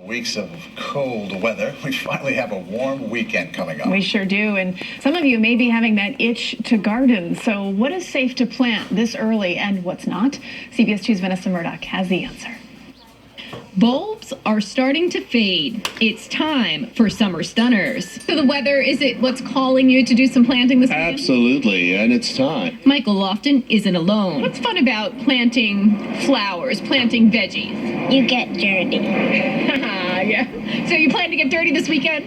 Weeks of cold weather. We finally have a warm weekend coming up. We sure do. And some of you may be having that itch to garden. So what is safe to plant this early and what's not? CBS 2's Vanessa Murdock has the answer. Bulbs are starting to fade. It's time for summer stunners. So the weather, is it what's calling you to do some planting this weekend? Absolutely, and it's time. Michael Lofton isn't alone. What's fun about planting flowers, planting veggies? You get dirty. Yeah. So you plan to get dirty this weekend?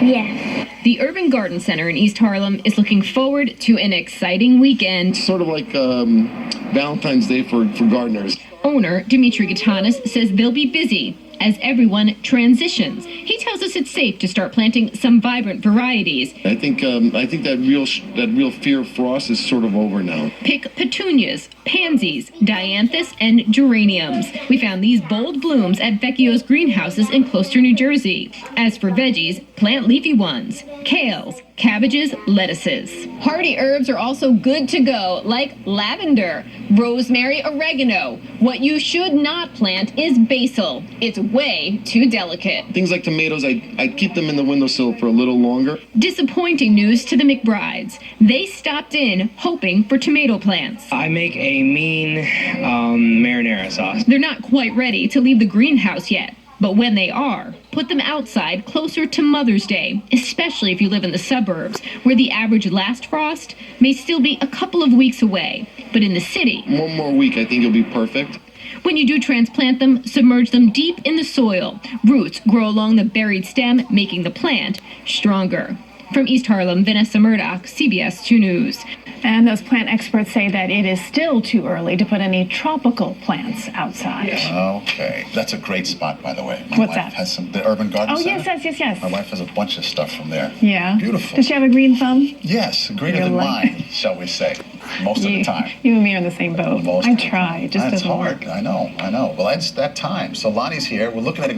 Yeah. The Urban Garden Center in East Harlem is looking forward to an exciting weekend. Sort of like Valentine's Day for gardeners. Owner Dimitri Gitanis says they'll be busy as everyone transitions. He tells us it's safe to start planting some vibrant varieties. I think that real fear of frost is sort of over now. Pick petunias, pansies, dianthus, and geraniums. We found these bold blooms at Vecchio's greenhouses in Closter, New Jersey. As for veggies, plant leafy ones, kales, cabbages, lettuces. Hardy herbs are also good to go, like lavender, rosemary, oregano. What you should not plant is basil. It's way too delicate. Things like tomatoes, I'd keep them in the windowsill for a little longer. Disappointing news to the McBrides. They stopped in hoping for tomato plants. I make a mean marinara sauce. They're not quite ready to leave the greenhouse yet. But when they are, put them outside closer to Mother's Day, especially if you live in the suburbs, where the average last frost may still be a couple of weeks away. But in the city, one more week, I think it'll be perfect. When you do transplant them, submerge them deep in the soil. Roots grow along the buried stem, making the plant stronger. From East Harlem, Vanessa Murdock, CBS 2 News. And those plant experts say that it is still too early to put any tropical plants outside. Okay. That's a great spot, by the way. My What's wife that? has the Urban Garden Center. Yes. My wife has a bunch of stuff from there. Yeah. Beautiful. Does she have a green thumb? Yes, greener than mine, shall we say. Most of the time. You and me are in the same boat. Most I of the try. It just It's doesn't hard. work. I know. Well, it's that time. So Lonnie's here. We're looking at